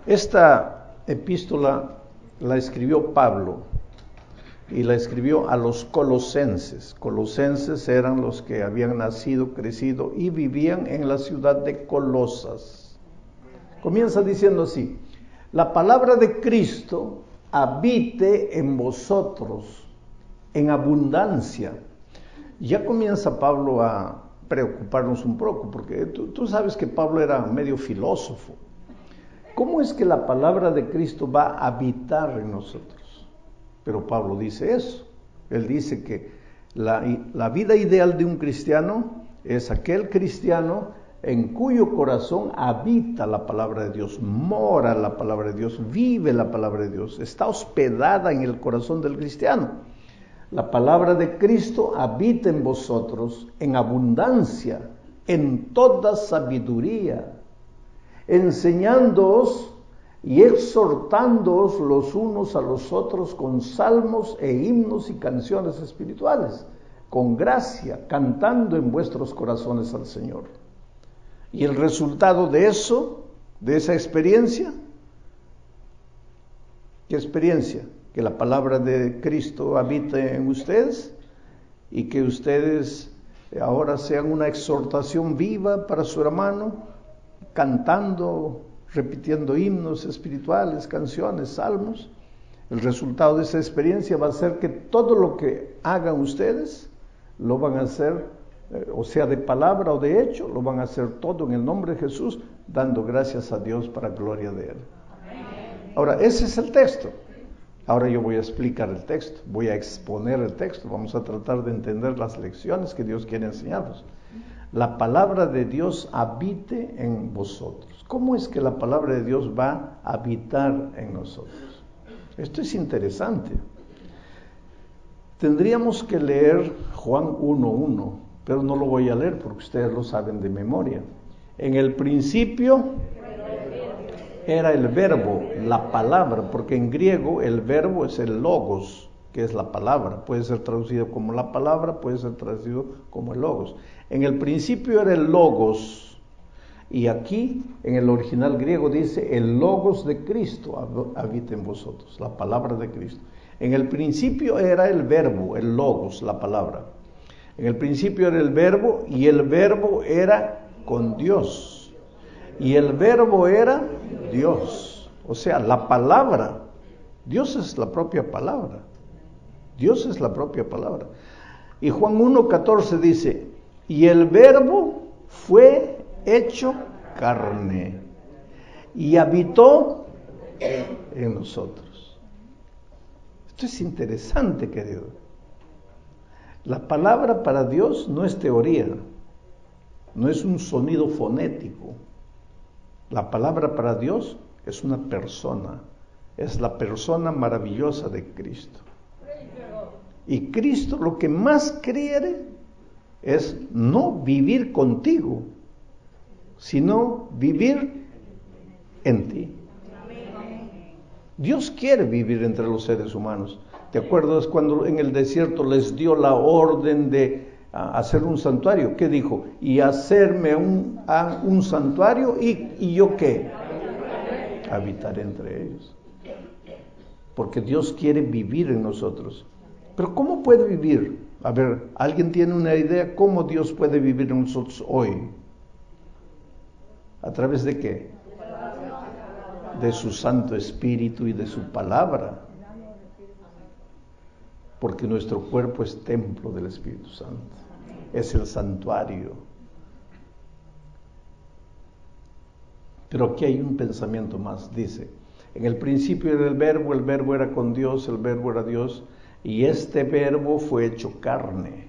Esta epístola la escribió Pablo y la escribió a los colosenses. Colosenses eran los que habían nacido, crecido y vivían en la ciudad de Colosas. Comienza diciendo así: la palabra de Cristo habite en vosotros en abundancia. Ya comienza Pablo a preocuparnos un poco, porque tú sabes que Pablo era medio filósofo. ¿Cómo es que la palabra de Cristo va a habitar en nosotros? Pero Pablo dice eso. Él dice que la vida ideal de un cristiano es aquel cristiano en cuyo corazón habita la palabra de Dios, mora la palabra de Dios, vive la palabra de Dios, está hospedada en el corazón del cristiano. La palabra de Cristo habita en vosotros en abundancia, en toda sabiduría, enseñándoos y exhortándoos los unos a los otros con salmos e himnos y canciones espirituales, con gracia, cantando en vuestros corazones al Señor. Y el resultado de eso, de esa experiencia, ¿qué experiencia? Que la palabra de Cristo habite en ustedes y que ustedes ahora sean una exhortación viva para su hermano, cantando, repitiendo himnos espirituales, canciones, salmos. El resultado de esa experiencia va a ser que todo lo que hagan ustedes lo van a hacer, o sea de palabra o de hecho, lo van a hacer todo en el nombre de Jesús, dando gracias a Dios para gloria de Él. Ahora, ese es el texto. Ahora yo voy a explicar el texto, voy a exponer el texto, vamos a tratar de entender las lecciones que Dios quiere enseñarnos. La palabra de Dios habite en vosotros. ¿Cómo es que la palabra de Dios va a habitar en nosotros? Esto es interesante. Tendríamos que leer Juan 1:1, pero no lo voy a leer porque ustedes lo saben de memoria. En el principio era el verbo, la palabra, porque en griego el verbo es el logos, que es la palabra. Puede ser traducido como la palabra, puede ser traducido como el logos. En el principio era el logos, y aquí en el original griego dice el logos de Cristo habita en vosotros, la palabra de Cristo. En el principio era el verbo, el logos, la palabra. En el principio era el verbo, y el verbo era con Dios. Y el verbo era Dios, o sea, la palabra. Dios es la propia palabra. Dios es la propia palabra. Y Juan 1:14 dice: y el verbo fue hecho carne y habitó en nosotros. Esto es interesante, querido. La palabra para Dios no es teoría, no es un sonido fonético. La palabra para Dios es una persona, es la persona maravillosa de Cristo. Y Cristo lo que más quiere es no vivir contigo, sino vivir en ti. Dios quiere vivir entre los seres humanos. ¿Te acuerdas cuando en el desierto les dio la orden de hacer un santuario? ¿Qué dijo? Y hacerme un santuario y yo ¿qué? Habitaré entre ellos. Porque Dios quiere vivir en nosotros. Pero ¿cómo puede vivir? A ver, ¿alguien tiene una idea cómo Dios puede vivir en nosotros hoy? ¿A través de qué? De su Santo Espíritu y de su palabra. Porque nuestro cuerpo es templo del Espíritu Santo. Es el santuario. Pero aquí hay un pensamiento más. Dice, en el principio era el verbo era con Dios, el verbo era Dios, y este verbo fue hecho carne.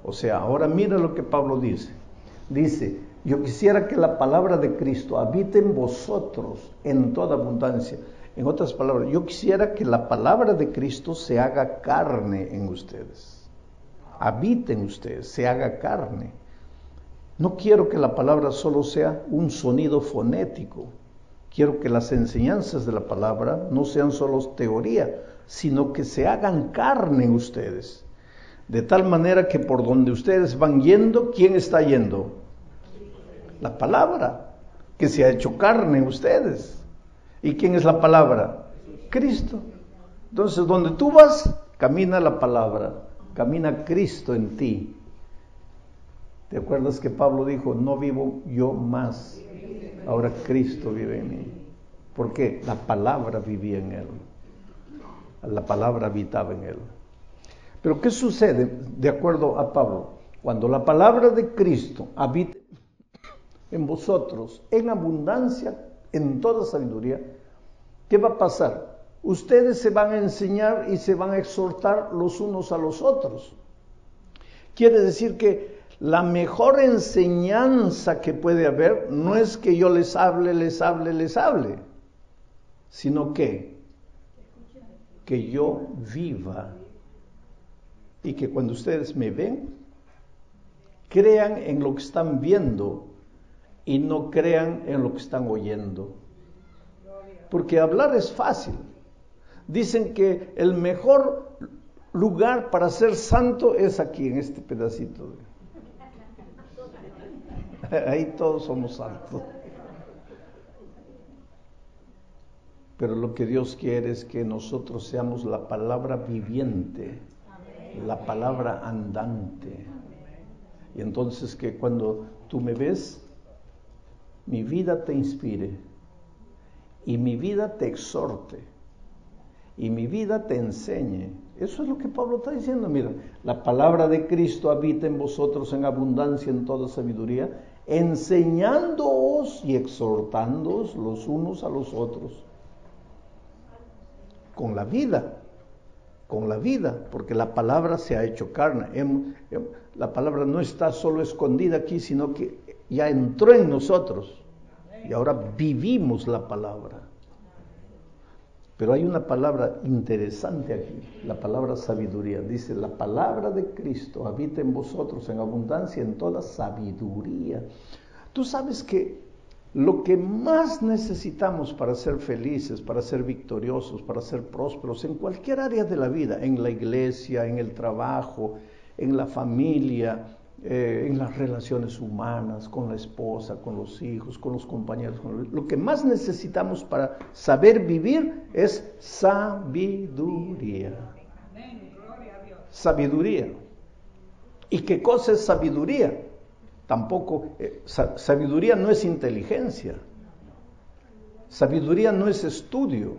O sea, ahora mira lo que Pablo dice. Dice, yo quisiera que la palabra de Cristo habite en vosotros en toda abundancia. En otras palabras, yo quisiera que la palabra de Cristo se haga carne en ustedes. Habite en ustedes, se haga carne. No quiero que la palabra solo sea un sonido fonético. Quiero que las enseñanzas de la palabra no sean solo teoría, sino que se hagan carne en ustedes. De tal manera que por donde ustedes van yendo, ¿quién está yendo? La palabra, que se ha hecho carne en ustedes. ¿Y quién es la palabra? Cristo. Entonces, donde tú vas, camina la palabra, camina Cristo en ti. ¿Te acuerdas que Pablo dijo, no vivo yo más, ahora Cristo vive en mí? ¿Por qué? La palabra vivía en él. La palabra habitaba en él. Pero ¿qué sucede de acuerdo a Pablo? Cuando la palabra de Cristo habita en vosotros en abundancia, en toda sabiduría, ¿qué va a pasar? Ustedes se van a enseñar y se van a exhortar los unos a los otros. Quiere decir que la mejor enseñanza que puede haber no es que yo les hable, sino que yo viva y que cuando ustedes me ven, crean en lo que están viendo y no crean en lo que están oyendo. Porque hablar es fácil. Dicen que el mejor lugar para ser santo es aquí, en este pedacito. Ahí todos somos santos. Pero lo que Dios quiere es que nosotros seamos la palabra viviente, la palabra andante. Y entonces que cuando tú me ves, mi vida te inspire, y mi vida te exhorte, y mi vida te enseñe. Eso es lo que Pablo está diciendo. Mira, la palabra de Cristo habita en vosotros en abundancia en toda sabiduría, enseñándoos y exhortándoos los unos a los otros. Con la vida, porque la palabra se ha hecho carne. La palabra no está solo escondida aquí, sino que ya entró en nosotros y ahora vivimos la palabra. Pero hay una palabra interesante aquí, la palabra sabiduría. Dice, la palabra de Cristo habita en vosotros en abundancia en toda sabiduría. Tú sabes que lo que más necesitamos para ser felices, para ser victoriosos, para ser prósperos en cualquier área de la vida, en la iglesia, en el trabajo, en la familia, en las relaciones humanas, con la esposa, con los hijos, con los compañeros, lo que más necesitamos para saber vivir es sabiduría. Sabiduría. ¿Y qué cosa es sabiduría? Tampoco, sabiduría no es inteligencia, sabiduría no es estudio,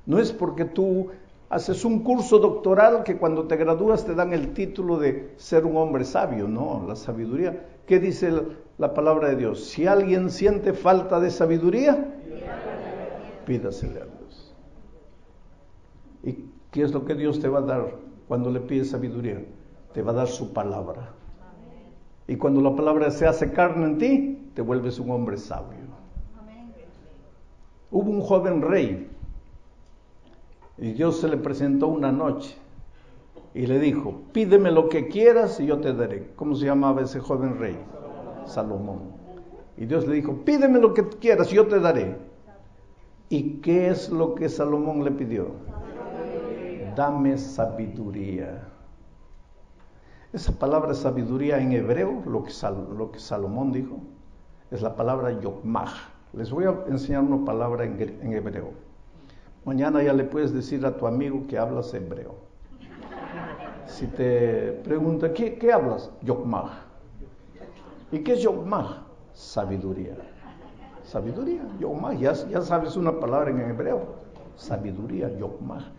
no es porque tú haces un curso doctoral que cuando te gradúas te dan el título de ser un hombre sabio. No, la sabiduría, ¿qué dice la palabra de Dios? Si alguien siente falta de sabiduría, pídasele a Dios. ¿Y qué es lo que Dios te va a dar cuando le pides sabiduría? Te va a dar su palabra. Y cuando la palabra se hace carne en ti, te vuelves un hombre sabio. Hubo un joven rey y Dios se le presentó una noche y le dijo, pídeme lo que quieras y yo te daré. ¿Cómo se llamaba ese joven rey? Salomón. Y Dios le dijo, pídeme lo que quieras y yo te daré. ¿Y qué es lo que Salomón le pidió? Dame sabiduría. Esa palabra sabiduría en hebreo, lo que Salomón dijo, es la palabra yokmah. Les voy a enseñar una palabra en hebreo. Mañana ya le puedes decir a tu amigo que hablas hebreo. Si te pregunta, ¿qué hablas? Yokmah. ¿Y qué es yokmah? Sabiduría. Sabiduría, yokmah. Ya sabes una palabra en hebreo. Sabiduría, yokmah.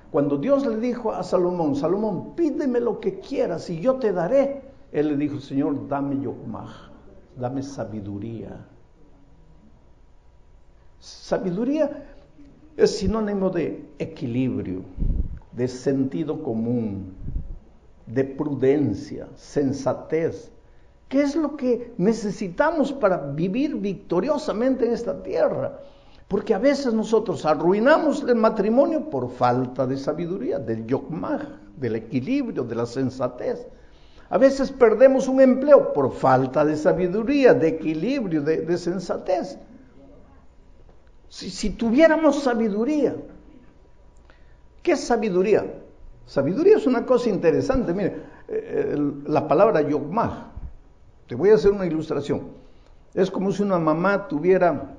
Cuando Dios le dijo a Salomón, Salomón, pídeme lo que quieras y yo te daré. Él le dijo, Señor, dame yokmah, dame sabiduría. Sabiduría es sinónimo de equilibrio, de sentido común, de prudencia, sensatez. ¿Qué es lo que necesitamos para vivir victoriosamente en esta tierra? Porque a veces nosotros arruinamos el matrimonio por falta de sabiduría, del yokmah, del equilibrio, de la sensatez. A veces perdemos un empleo por falta de sabiduría, de equilibrio, de sensatez. Si tuviéramos sabiduría, ¿qué es sabiduría? Sabiduría es una cosa interesante. Mire, la palabra yokmah, te voy a hacer una ilustración. Es como si una mamá tuviera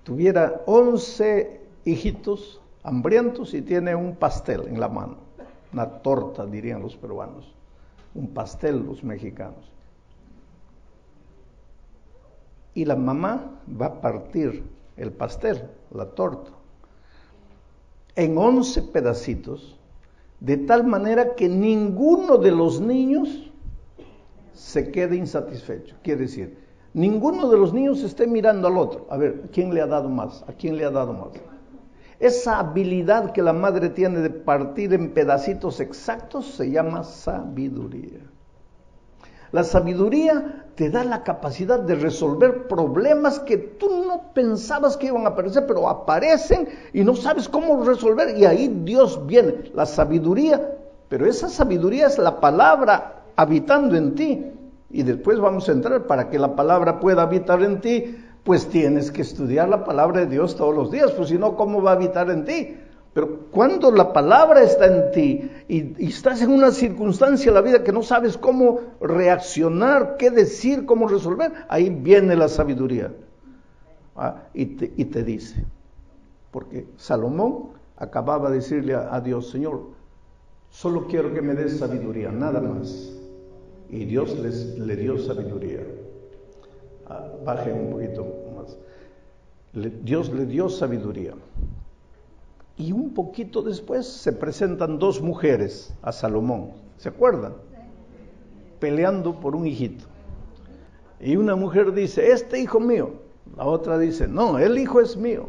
tuviera 11 hijitos hambrientos y tiene un pastel en la mano, una torta dirían los peruanos, un pastel los mexicanos. Y la mamá va a partir el pastel, la torta, en 11 pedacitos, de tal manera que ninguno de los niños se quede insatisfecho. Quiere decir, ninguno de los niños esté mirando al otro. A ver, ¿quién le ha dado más? ¿A quién le ha dado más? Esa habilidad que la madre tiene de partir en pedacitos exactos se llama sabiduría. La sabiduría te da la capacidad de resolver problemas que tú no pensabas que iban a aparecer, pero aparecen y no sabes cómo resolver, y ahí Dios viene. La sabiduría, pero esa sabiduría es la palabra habitando en ti. Y después vamos a entrar, para que la palabra pueda habitar en ti, pues tienes que estudiar la palabra de Dios todos los días, pues si no, ¿cómo va a habitar en ti? Pero cuando la palabra está en ti y estás en una circunstancia en la vida que no sabes cómo reaccionar, qué decir, cómo resolver, ahí viene la sabiduría. Y te dice, porque Salomón acababa de decirle a Dios, Señor, solo quiero que me des sabiduría, nada más. Y Dios le dio sabiduría. Baje un poquito más. Dios le dio sabiduría. Y un poquito después se presentan 2 mujeres a Salomón, ¿se acuerdan? Peleando por un hijito. Y una mujer dice, este hijo mío. La otra dice, no, el hijo es mío.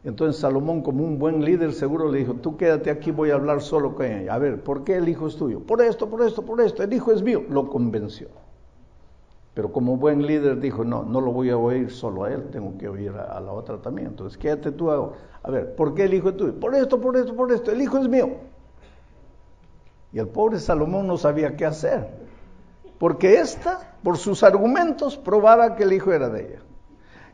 Entonces Salomón, como un buen líder, seguro le dijo, tú quédate aquí, voy a hablar solo con ella. A ver, ¿por qué el hijo es tuyo? Por esto, el hijo es mío. Lo convenció. Pero como buen líder dijo, no lo voy a oír solo a él, tengo que oír a la otra también. Entonces quédate tú, a ver, ¿por qué el hijo es tuyo? Por esto, el hijo es mío. Y el pobre Salomón no sabía qué hacer, porque esta, por sus argumentos, probaba que el hijo era de ella.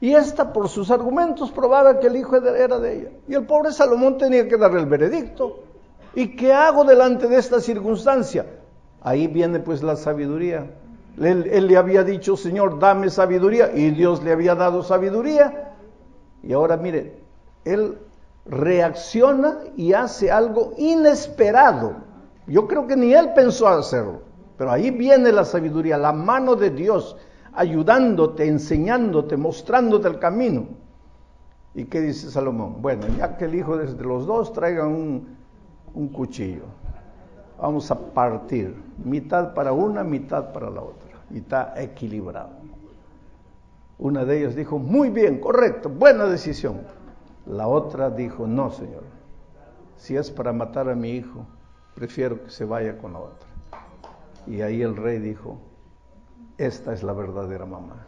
Y esta, por sus argumentos, probaba que el hijo era de ella. Y el pobre Salomón tenía que darle el veredicto. ¿Y qué hago delante de esta circunstancia? Ahí viene pues la sabiduría. Él le había dicho, Señor, dame sabiduría, y Dios le había dado sabiduría. Y ahora mire, él reacciona y hace algo inesperado. Yo creo que ni él pensó hacerlo, pero ahí viene la sabiduría, la mano de Dios, ayudándote, enseñándote, mostrándote el camino. ¿Y qué dice Salomón? Bueno, ya que el hijo de los 2 traigan un cuchillo, vamos a partir, mitad para una, mitad para la otra, y está equilibrado. Una de ellas dijo, muy bien, correcto, buena decisión. La otra dijo, no, Señor, si es para matar a mi hijo, prefiero que se vaya con la otra. Y ahí el rey dijo, esta es la verdadera mamá,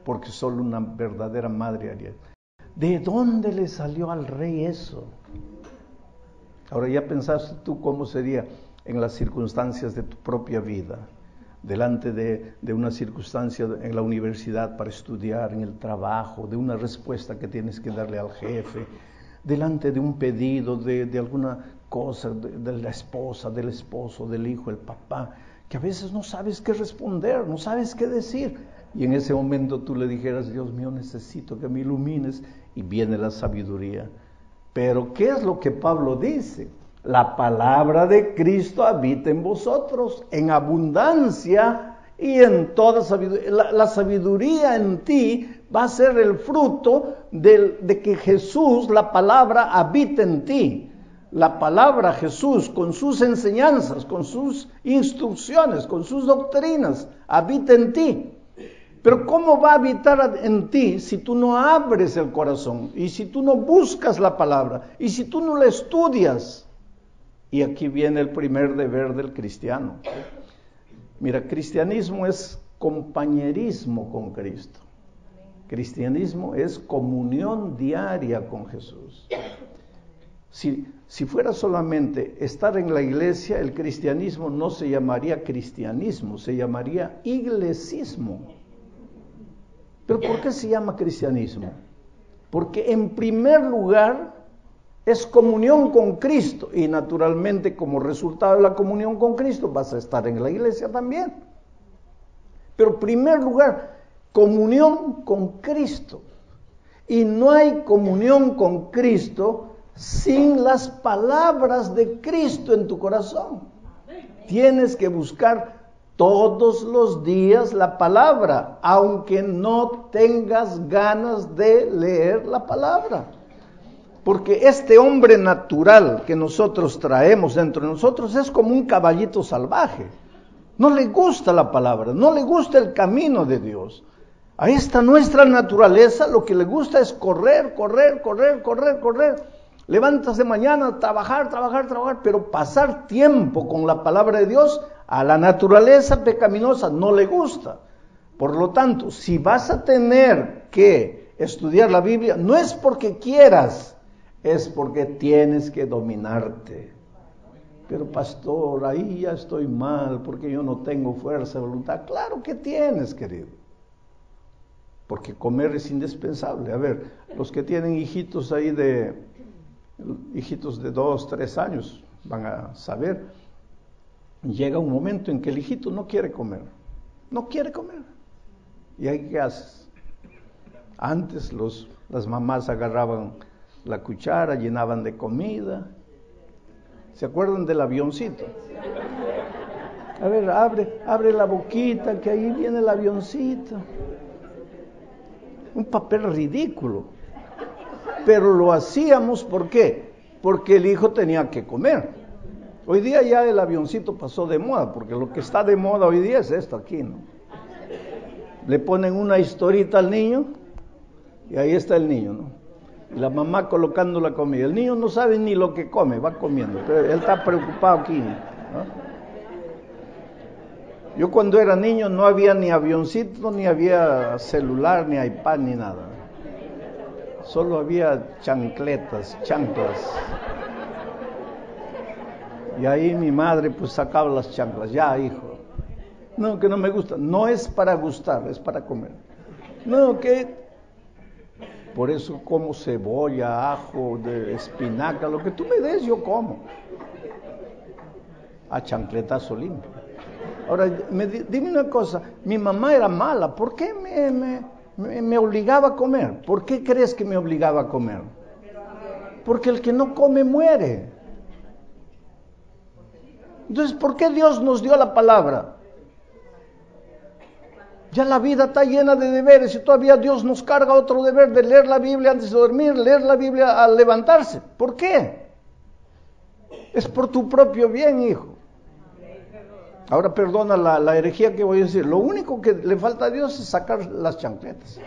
porque solo una verdadera madre haría. ¿De dónde le salió al rey eso? Ahora ya pensaste tú cómo sería en las circunstancias de tu propia vida, delante de una circunstancia en la universidad para estudiar, en el trabajo, de una respuesta que tienes que darle al jefe, delante de un pedido de alguna cosa, de la esposa, del esposo, del hijo, el papá, que a veces no sabes qué responder, no sabes qué decir. Y en ese momento tú le dijeras, Dios mío, necesito que me ilumines, y viene la sabiduría. Pero ¿qué es lo que Pablo dice? La palabra de Cristo habita en vosotros, en abundancia y en toda sabiduría. La sabiduría en ti va a ser el fruto de que Jesús, la palabra, habita en ti. La palabra Jesús, con sus enseñanzas, con sus instrucciones, con sus doctrinas, habita en ti. Pero ¿cómo va a habitar en ti si tú no abres el corazón? Y si tú no buscas la palabra, y si tú no la estudias. Y aquí viene el primer deber del cristiano. Mira, cristianismo es compañerismo con Cristo. Cristianismo es comunión diaria con Jesús. Si fuera solamente estar en la iglesia, el cristianismo no se llamaría cristianismo, se llamaría iglesismo. ¿Pero por qué se llama cristianismo? Porque en primer lugar es comunión con Cristo, y naturalmente como resultado de la comunión con Cristo vas a estar en la iglesia también. Pero en primer lugar, comunión con Cristo. Y no hay comunión con Cristo sin las palabras de Cristo en tu corazón. Tienes que buscar todos los días la palabra, aunque no tengas ganas de leer la palabra. Porque este hombre natural que nosotros traemos dentro de nosotros es como un caballito salvaje. No le gusta la palabra, no le gusta el camino de Dios. A esta nuestra naturaleza lo que le gusta es correr. Levantas de mañana, trabajar, pero pasar tiempo con la palabra de Dios a la naturaleza pecaminosa no le gusta. Por lo tanto, si vas a tener que estudiar la Biblia, no es porque quieras, es porque tienes que dominarte. Pero pastor, ahí ya estoy mal porque yo no tengo fuerza de voluntad. Claro que tienes, querido. Porque comer es indispensable. A ver, los que tienen hijitos ahí hijitos de 2, 3 años van a saber. Llega un momento en que el hijito no quiere comer. No quiere comer. ¿Y ahí qué haces? Antes las mamás agarraban la cuchara, llenaban de comida. ¿Se acuerdan del avioncito? A ver, abre la boquita, que ahí viene el avioncito. Un papel ridículo. Pero lo hacíamos, ¿por qué? Porque el hijo tenía que comer. Hoy día ya el avioncito pasó de moda, porque lo que está de moda hoy día es esto aquí, ¿no? Le ponen una historita al niño y ahí está el niño, ¿no? Y la mamá colocando la comida. El niño no sabe ni lo que come, va comiendo, pero él está preocupado aquí, ¿no? Yo cuando era niño no había ni avioncito, ni había celular, ni iPad, ni nada. Solo había chanclas. Y ahí mi madre pues sacaba las chanclas. Ya, hijo. No, que no me gusta. No es para gustar, es para comer. No, que... Por eso como cebolla, ajo, espinaca, lo que tú me des yo como. A chancletazo limpio. Ahora, dime una cosa, mi mamá era mala, ¿por qué me obligaba a comer? ¿Por qué crees que me obligaba a comer? Porque el que no come muere. Entonces, ¿por qué Dios nos dio la palabra? Ya la vida está llena de deberes y todavía Dios nos carga otro deber de leer la Biblia antes de dormir, leer la Biblia al levantarse. ¿Por qué? Es por tu propio bien, hijo. Ahora perdona la herejía que voy a decir. Lo único que le falta a Dios es sacar las chancletas.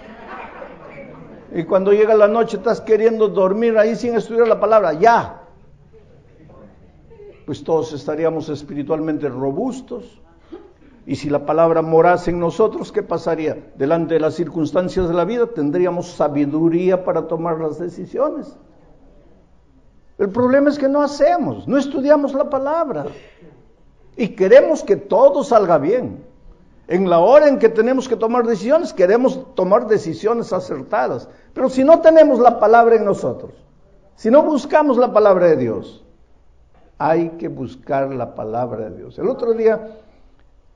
Y cuando llega la noche estás queriendo dormir ahí sin estudiar la palabra. Ya. Pues todos estaríamos espiritualmente robustos. Y si la palabra morase en nosotros, ¿qué pasaría? Delante de las circunstancias de la vida tendríamos sabiduría para tomar las decisiones. El problema es que no hacemos, no estudiamos la palabra. Y queremos que todo salga bien. En la hora en que tenemos que tomar decisiones, queremos tomar decisiones acertadas. Pero si no tenemos la palabra en nosotros, si no buscamos la palabra de Dios, hay que buscar la palabra de Dios. El otro día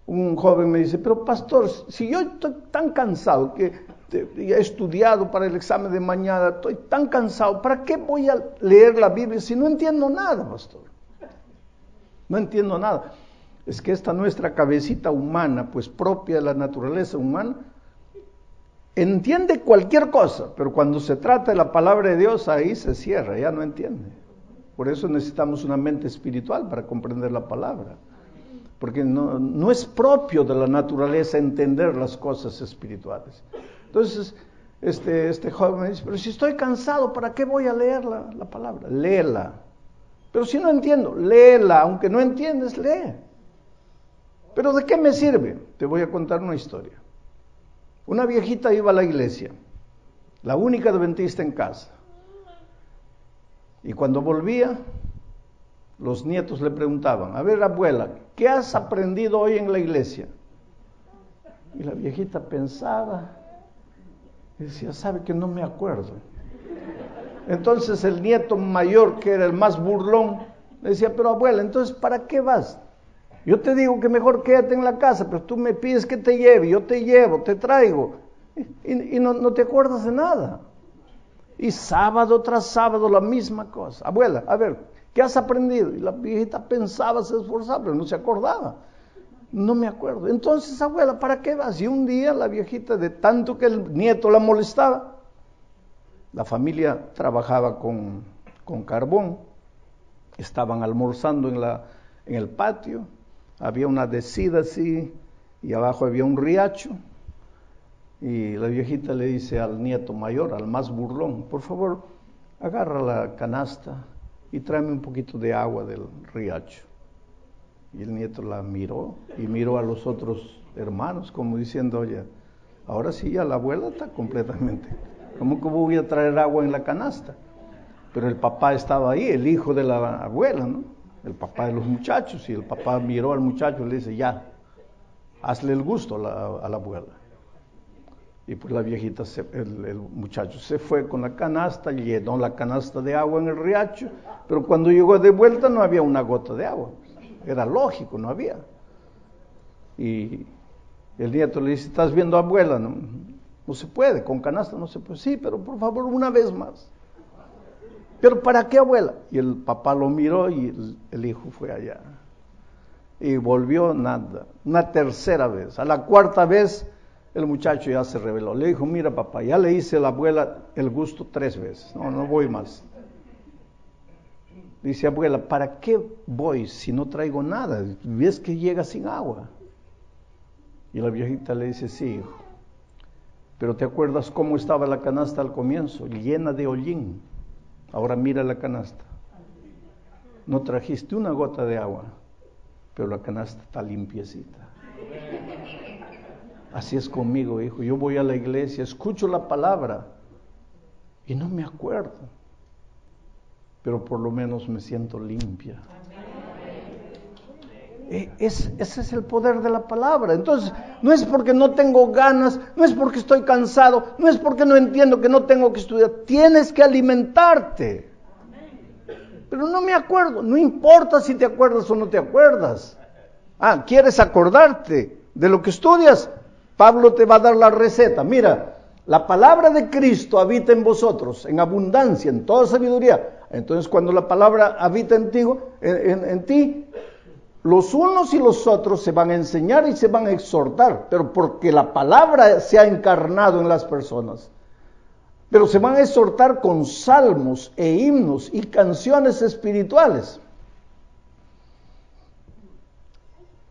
un joven me dice, pero pastor, si yo estoy tan cansado que he estudiado para el examen de mañana, estoy tan cansado, ¿para qué voy a leer la Biblia si no entiendo nada, pastor? No entiendo nada. Es que esta nuestra cabecita humana, pues propia de la naturaleza humana, entiende cualquier cosa, pero cuando se trata de la palabra de Dios, ahí se cierra, ya no entiende. Por eso necesitamos una mente espiritual para comprender la palabra. Porque no es propio de la naturaleza entender las cosas espirituales. Entonces, este joven me dice, pero si estoy cansado, ¿para qué voy a leer la palabra? Léela. Pero si no entiendo, léela. Aunque no entiendes, lee. ¿Pero de qué me sirve? Te voy a contar una historia. Una viejita iba a la iglesia, la única adventista en casa. Y cuando volvía, los nietos le preguntaban, a ver, abuela, ¿qué has aprendido hoy en la iglesia? Y la viejita pensaba y decía, sabe que no me acuerdo. Entonces el nieto mayor, que era el más burlón, le decía, pero abuela, entonces ¿para qué vas? Yo te digo que mejor quédate en la casa, pero tú me pides que te lleve, yo te llevo, te traigo, y no te acuerdas de nada. Y sábado tras sábado la misma cosa. Abuela, a ver, ¿qué has aprendido? Y la viejita pensaba, se esforzaba, pero no se acordaba. No me acuerdo. Entonces, abuela, ¿para qué vas? Y un día la viejita, de tanto que el nieto la molestaba, la familia trabajaba con carbón, estaban almorzando en el patio, había una descida así, y abajo había un riacho, y la viejita le dice al nieto mayor, al más burlón, por favor, agarra la canasta y tráeme un poquito de agua del riacho. Y el nieto la miró y miró a los otros hermanos como diciendo, oye, ahora sí ya la abuela está completamente, ¿cómo que voy a traer agua en la canasta? Pero el papá estaba ahí, el hijo de la abuela, ¿no? El papá de los muchachos, y el papá miró al muchacho y le dice, ya, hazle el gusto a la abuela. Y pues la viejita, el muchacho se fue con la canasta, llenó la canasta de agua en el riacho, pero cuando llegó de vuelta no había una gota de agua. Era lógico, no había. Y el nieto le dice, ¿estás viendo, abuela? No se puede, con canasta no se puede. Sí, pero por favor, una vez más. ¿Pero para qué, abuela? Y el papá lo miró y el hijo fue allá. Y volvió nada. Una tercera vez. A la cuarta vez, el muchacho ya se rebeló. Le dijo, mira papá, ya le hice a la abuela el gusto 3 veces. No voy más. Dice, abuela, ¿para qué voy si no traigo nada? ¿Ves que llega sin agua? Y la viejita le dice, sí, hijo. Pero ¿te acuerdas cómo estaba la canasta al comienzo? Llena de hollín. Ahora mira la canasta. No trajiste una gota de agua, pero la canasta está limpiecita. Así es conmigo, hijo. Yo voy a la iglesia, escucho la palabra y no me acuerdo, pero por lo menos me siento limpia. Ese es el poder de la palabra. Entonces, no es porque no tengo ganas, no es porque estoy cansado, no es porque no entiendo que no tengo que estudiar. Tienes que alimentarte. Pero no me acuerdo. No importa si te acuerdas o no te acuerdas. ¿Quieres acordarte de lo que estudias? Pablo te va a dar la receta. Mira, la palabra de Cristo habita en vosotros, en abundancia, en toda sabiduría. Entonces, cuando la palabra habita en ti, los unos y los otros se van a enseñar y se van a exhortar, pero porque la palabra se ha encarnado en las personas. Pero se van a exhortar con salmos e himnos y canciones espirituales.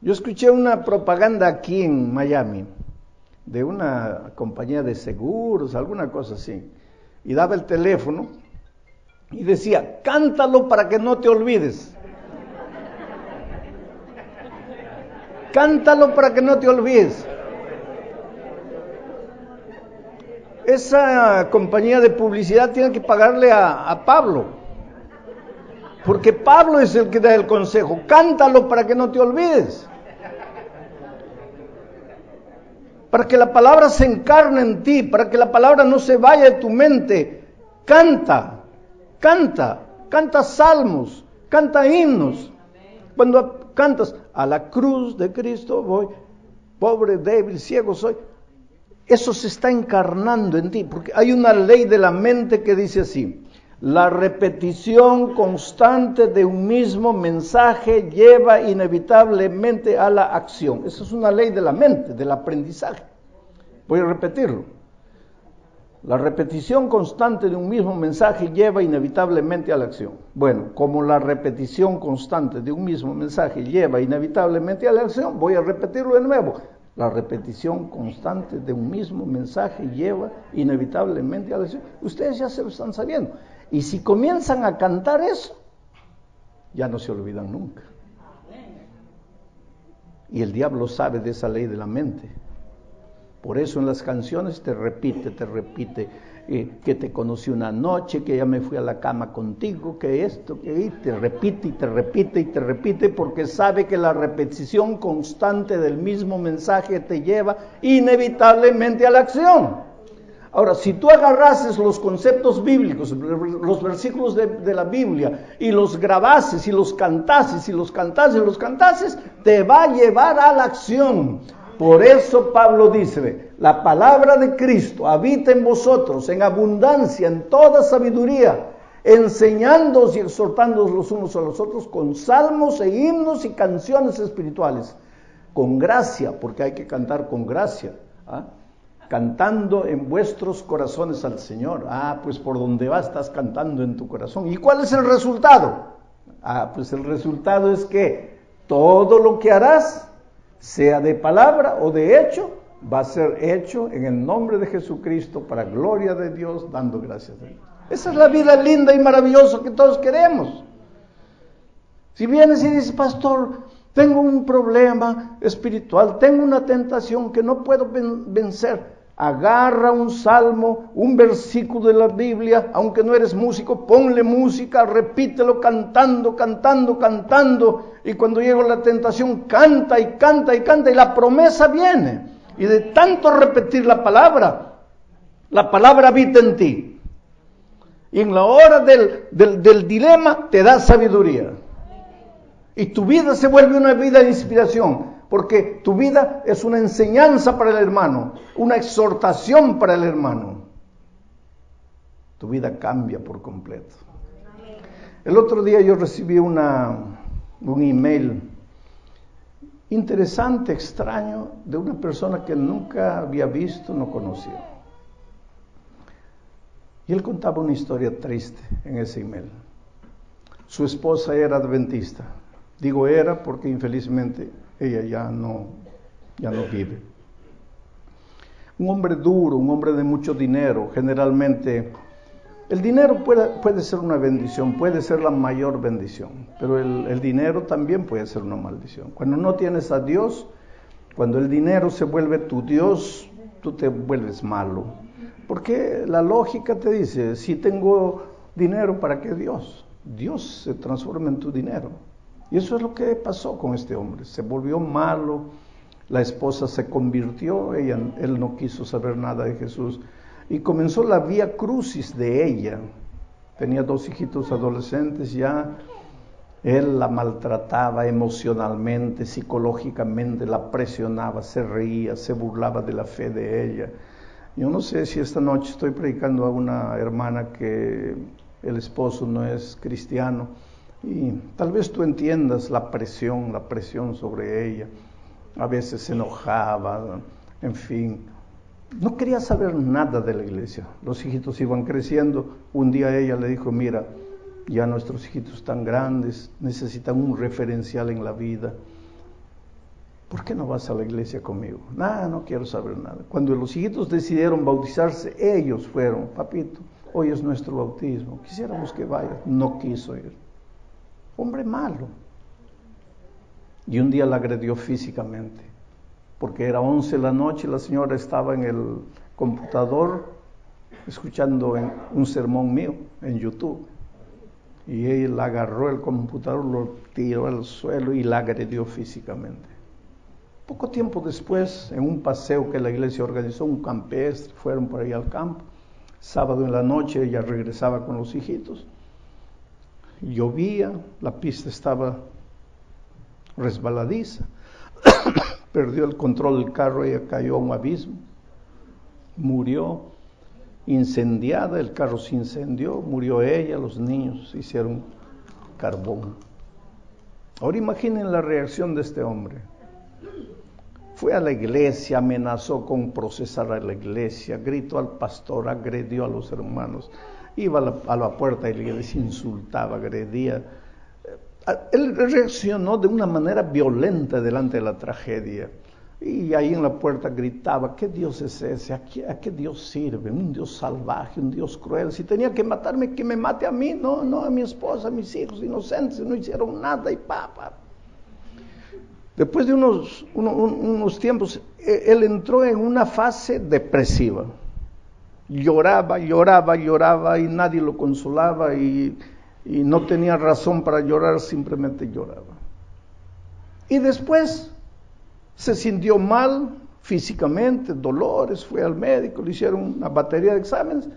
Yo escuché una propaganda aquí en Miami de una compañía de seguros, alguna cosa así, y daba el teléfono y decía, cántalo para que no te olvides. Cántalo para que no te olvides. Esa compañía de publicidad tiene que pagarle a Pablo, porque Pablo es el que da el consejo. Cántalo para que no te olvides, para que la palabra se encarne en ti, para que la palabra no se vaya de tu mente. Canta salmos, canta himnos. Cuando cantas, a la cruz de Cristo voy, pobre, débil, ciego soy, eso se está encarnando en ti, porque hay una ley de la mente que dice así: la repetición constante de un mismo mensaje lleva inevitablemente a la acción. Esa es una ley de la mente, del aprendizaje. Voy a repetirlo. La repetición constante de un mismo mensaje lleva inevitablemente a la acción. Bueno, como la repetición constante de un mismo mensaje lleva inevitablemente a la acción, voy a repetirlo de nuevo. La repetición constante de un mismo mensaje lleva inevitablemente a la acción. Ustedes ya se lo están sabiendo. Y si comienzan a cantar eso, ya no se olvidan nunca. Y el diablo sabe de esa ley de la mente. Por eso en las canciones te repite, que te conocí una noche, que ya me fui a la cama contigo, que esto, que te repite, porque sabe que la repetición constante del mismo mensaje te lleva inevitablemente a la acción. Ahora, si tú agarrases los conceptos bíblicos, los versículos de la Biblia, y los grabases, y los cantases, te va a llevar a la acción. Por eso Pablo dice, la palabra de Cristo habita en vosotros en abundancia, en toda sabiduría, enseñándoos y exhortándoos los unos a los otros con salmos e himnos y canciones espirituales, con gracia, porque hay que cantar con gracia, cantando en vuestros corazones al Señor. Pues por donde vas estás cantando en tu corazón. ¿Y cuál es el resultado? Pues el resultado es que todo lo que harás, sea de palabra o de hecho, va a ser hecho en el nombre de Jesucristo para gloria de Dios, dando gracias a Dios. Esa es la vida linda y maravillosa que todos queremos. Si vienes y dices, pastor, tengo un problema espiritual, tengo una tentación que no puedo vencer, agarra un salmo, un versículo de la Biblia, aunque no eres músico, ponle música, repítelo cantando, y cuando llega la tentación, canta y canta y canta, y la promesa viene. Y de tanto repetir la palabra habita en ti. Y en la hora del dilema te da sabiduría. Y tu vida se vuelve una vida de inspiración, porque tu vida es una enseñanza para el hermano, una exhortación para el hermano. Tu vida cambia por completo. El otro día yo recibí un email interesante, extraño, de una persona que nunca había visto, no conocía. Y él contaba una historia triste en ese email. Su esposa era adventista. Digo era porque infelizmente ella ya no vive. Un hombre duro, un hombre de mucho dinero. Generalmente el dinero puede ser una bendición, puede ser la mayor bendición, pero el dinero también puede ser una maldición. Cuando no tienes a Dios, cuando el dinero se vuelve tu Dios, tú te vuelves malo. Porque la lógica te dice, si tengo dinero, ¿para qué Dios? Dios se transforma en tu dinero. Y eso es lo que pasó con este hombre. Se volvió malo, la esposa se convirtió, él no quiso saber nada de Jesús. Y comenzó la vía crucis de ella. Tenía 2 hijitos adolescentes ya. Él la maltrataba emocionalmente, psicológicamente, la presionaba, se reía, se burlaba de la fe de ella. Yo no sé si esta noche estoy predicando a una hermana que el esposo no es cristiano y tal vez tú entiendas la presión sobre ella. A veces se enojaba, en fin. No quería saber nada de la iglesia. Los hijitos iban creciendo. Un día ella le dijo, mira, ya nuestros hijitos están grandes, necesitan un referencial en la vida. ¿Por qué no vas a la iglesia conmigo? No quiero saber nada. Cuando los hijitos decidieron bautizarse, ellos fueron, papito, hoy es nuestro bautismo, quisiéramos que vayas. No quiso ir. Hombre malo. Y un día la agredió físicamente, porque era 11 de la noche, la señora estaba en el computador escuchando un sermón mío en YouTube. Y él agarró el computador, lo tiró al suelo y la agredió físicamente. Poco tiempo después, en un paseo que la iglesia organizó, un campestre, fueron por ahí al campo. Sábado en la noche ella regresaba con los hijitos. Llovía, la pista estaba resbaladiza. Perdió el control del carro, ella cayó a un abismo. Murió incendiada, el carro se incendió, murió ella, los niños se hicieron carbón. Ahora imaginen la reacción de este hombre. Fue a la iglesia, amenazó con procesar a la iglesia, gritó al pastor, agredió a los hermanos, iba a la puerta de la iglesia, insultaba, agredía. Él reaccionó de una manera violenta delante de la tragedia. Y ahí en la puerta gritaba, ¿qué Dios es ese? ¿A qué Dios sirve? Un Dios salvaje, un Dios cruel. Si tenía que matarme, que me mate a mí, no a mi esposa, a mis hijos inocentes, no hicieron nada y papá. Después de unos tiempos, él entró en una fase depresiva. Lloraba y nadie lo consolaba y no tenía razón para llorar, simplemente lloraba. Y después se sintió mal físicamente, dolores, fue al médico, le hicieron una batería de exámenes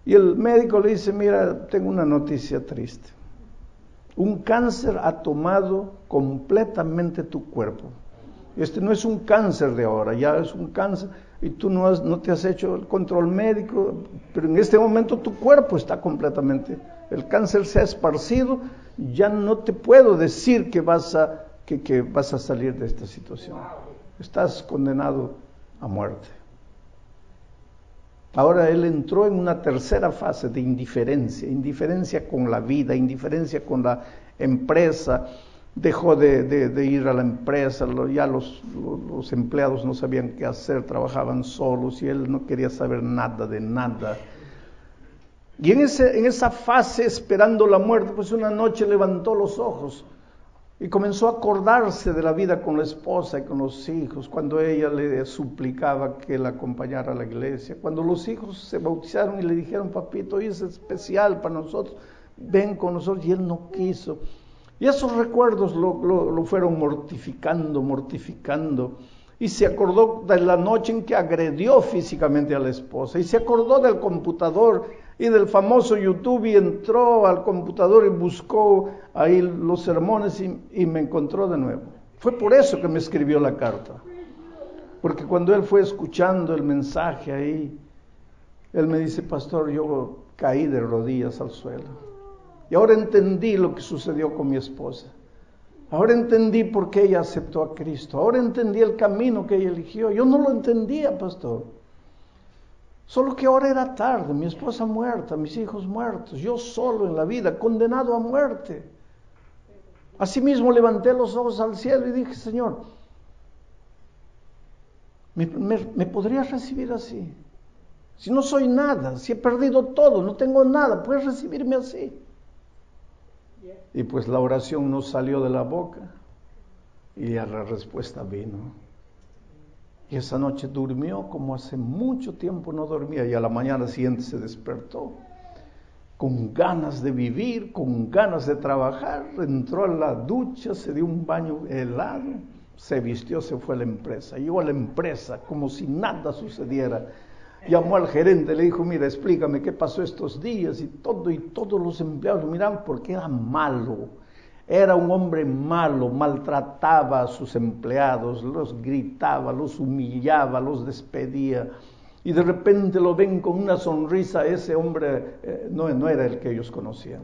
y el médico le dice, mira, tengo una noticia triste. Un cáncer ha tomado completamente tu cuerpo. Este no es un cáncer de ahora, ya es un cáncer y tú no te has hecho el control médico, pero en este momento tu cuerpo está completamente, el cáncer se ha esparcido, ya no te puedo decir que vas a salir de esta situación. Estás condenado a muerte. Ahora él entró en una tercera fase de indiferencia con la vida, indiferencia con la empresa. Dejó de ir a la empresa, ya los empleados no sabían qué hacer, trabajaban solos y él no quería saber nada de nada. Y en esa fase, esperando la muerte, pues una noche levantó los ojos y comenzó a acordarse de la vida con la esposa y con los hijos, cuando ella le suplicaba que la acompañara a la iglesia, cuando los hijos se bautizaron y le dijeron, papito, hoy es especial para nosotros, ven con nosotros, y él no quiso. Y esos recuerdos lo fueron mortificando, y se acordó de la noche en que agredió físicamente a la esposa, y se acordó del computador y del famoso YouTube, y entró al computador y buscó ahí los sermones y me encontró de nuevo. Fue por eso que me escribió la carta, porque cuando él fue escuchando el mensaje ahí, él me dice, pastor, yo caí de rodillas al suelo. Y ahora entendí lo que sucedió con mi esposa. Ahora entendí por qué ella aceptó a Cristo. Ahora entendí el camino que ella eligió. Yo no lo entendía, pastor. Solo que ahora era tarde, mi esposa muerta, mis hijos muertos, yo solo en la vida, condenado a muerte. Asimismo levanté los ojos al cielo y dije, Señor, ¿me podrías recibir así? Si no soy nada, si he perdido todo, no tengo nada, ¿puedes recibirme así? Y pues la oración no salió de la boca y ya la respuesta vino. Y esa noche durmió como hace mucho tiempo no dormía, y a la mañana siguiente se despertó con ganas de vivir, con ganas de trabajar. Entró a la ducha, se dio un baño helado, se vistió, se fue a la empresa. Llegó a la empresa como si nada sucediera. Llamó al gerente, le dijo, mira, explícame qué pasó estos días, y todos los empleados lo miraban porque era malo. Era un hombre malo, maltrataba a sus empleados, los gritaba, los humillaba, los despedía. Y de repente lo ven con una sonrisa, ese hombre no era el que ellos conocían.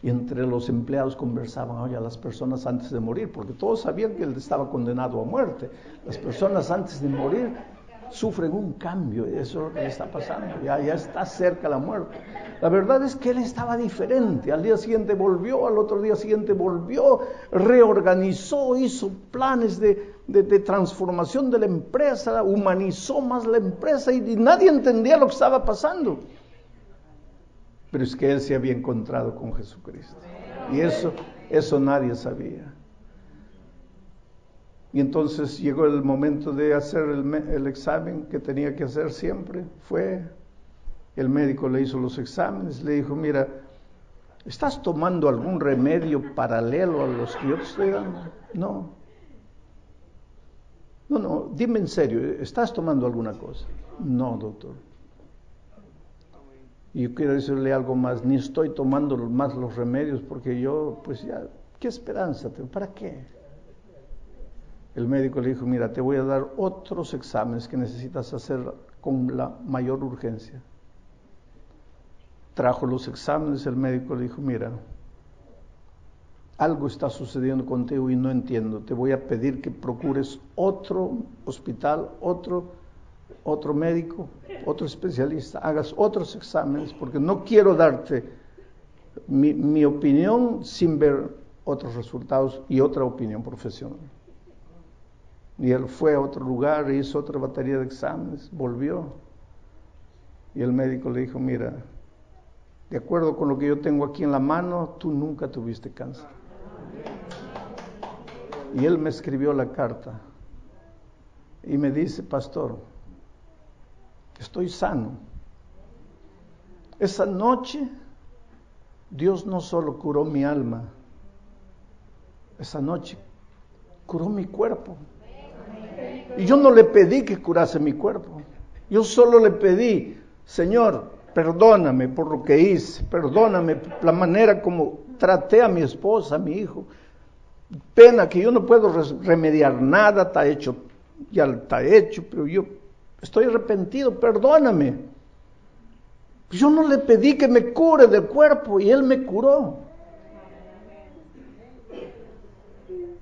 Y entre los empleados conversaban, oye, a las personas antes de morir, porque todos sabían que él estaba condenado a muerte. Las personas antes de morir sufren un cambio, eso es lo que le está pasando, ya está cerca la muerte. La verdad es que él estaba diferente, al día siguiente volvió, al otro día siguiente volvió, reorganizó, hizo planes de transformación de la empresa, humanizó más la empresa y nadie entendía lo que estaba pasando. Pero es que él se había encontrado con Jesucristo y eso nadie sabía. Y entonces llegó el momento de hacer el examen que tenía que hacer siempre. El médico le hizo los exámenes, le dijo, mira, ¿estás tomando algún remedio paralelo a los que yo te estoy dando? No, dime en serio, ¿estás tomando alguna cosa? No, doctor. Y yo quiero decirle algo más, ni estoy tomando más los remedios porque yo, pues ya, ¿qué esperanza tengo? ¿Para qué? El médico le dijo, mira, te voy a dar otros exámenes que necesitas hacer con la mayor urgencia. Trajo los exámenes, el médico le dijo, mira, algo está sucediendo contigo y no entiendo. Te voy a pedir que procures otro hospital, otro médico, otro especialista, hagas otros exámenes, porque no quiero darte mi opinión sin ver otros resultados y otra opinión profesional. Y él fue a otro lugar, hizo otra batería de exámenes, volvió. Y el médico le dijo, mira, de acuerdo con lo que yo tengo aquí en la mano, tú nunca tuviste cáncer. Y él me escribió la carta y me dice, pastor, estoy sano. Esa noche Dios no solo curó mi alma, esa noche curó mi cuerpo. Y yo no le pedí que curase mi cuerpo. Yo solo le pedí, Señor, perdóname por lo que hice, perdóname por la manera como traté a mi esposa, a mi hijo. pena que yo no puedo remediar nada, está hecho, ya está hecho, pero yo estoy arrepentido, perdóname. Yo no le pedí que me cure del cuerpo y Él me curó.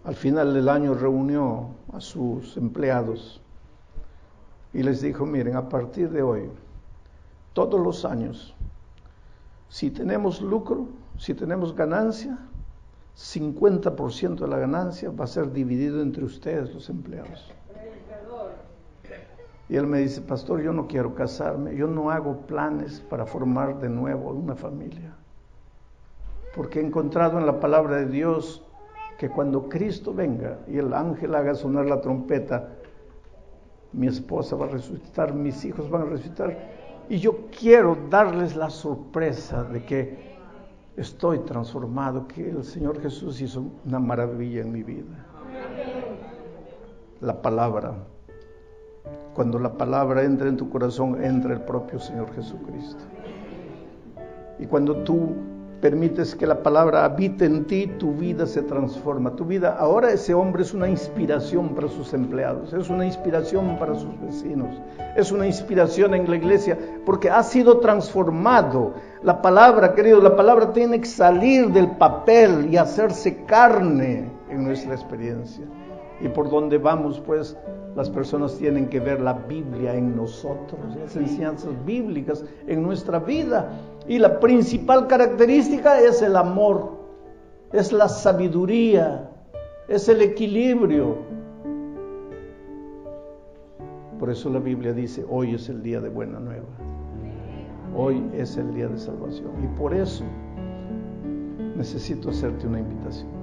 Al final del año reunió a sus empleados y les dijo, miren, a partir de hoy, todos los años, si tenemos lucro, si tenemos ganancia, 50% de la ganancia va a ser dividido entre ustedes, los empleados. Y él me dice, pastor, yo no quiero casarme, yo no hago planes para formar de nuevo una familia. Porque he encontrado en la palabra de Dios que cuando Cristo venga y el ángel haga sonar la trompeta, mi esposa va a resucitar, mis hijos van a resucitar. Y yo quiero darles la sorpresa de que estoy transformado, que el Señor Jesús hizo una maravilla en mi vida. La palabra. Cuando la palabra entra en tu corazón, entra el propio Señor Jesucristo. Y cuando tú permites que la palabra habite en ti, tu vida se transforma. Tu vida, ahora ese hombre es una inspiración para sus empleados, es una inspiración para sus vecinos, es una inspiración en la iglesia, porque ha sido transformado. La palabra, queridos, la palabra tiene que salir del papel y hacerse carne en nuestra experiencia. Y por donde vamos, pues, las personas tienen que ver la Biblia en nosotros, las enseñanzas bíblicas en nuestra vida. Y la principal característica es el amor, es la sabiduría, es el equilibrio. Por eso la Biblia dice, hoy es el día de buena nueva. Hoy es el día de salvación. Y por eso necesito hacerte una invitación.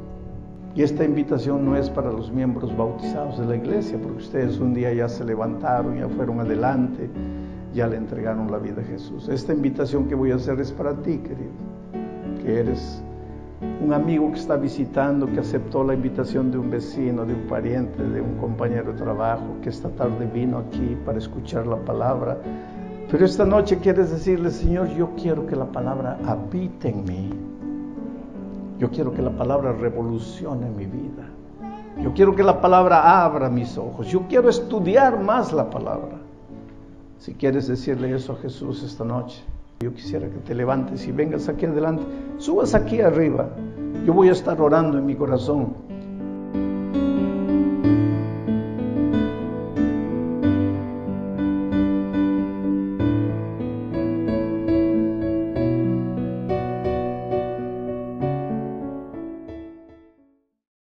Y esta invitación no es para los miembros bautizados de la iglesia, porque ustedes un día ya se levantaron, ya fueron adelante, ya le entregaron la vida a Jesús. Esta invitación que voy a hacer es para ti, querido, que eres un amigo que está visitando, que aceptó la invitación de un vecino, de un pariente, de un compañero de trabajo, que esta tarde vino aquí para escuchar la palabra. Pero esta noche quieres decirle, Señor, yo quiero que la palabra habite en mí. Yo quiero que la palabra revolucione mi vida. Yo quiero que la palabra abra mis ojos. Yo quiero estudiar más la palabra. Si quieres decirle eso a Jesús esta noche, yo quisiera que te levantes y vengas aquí adelante. Subas aquí arriba. Yo voy a estar orando en mi corazón.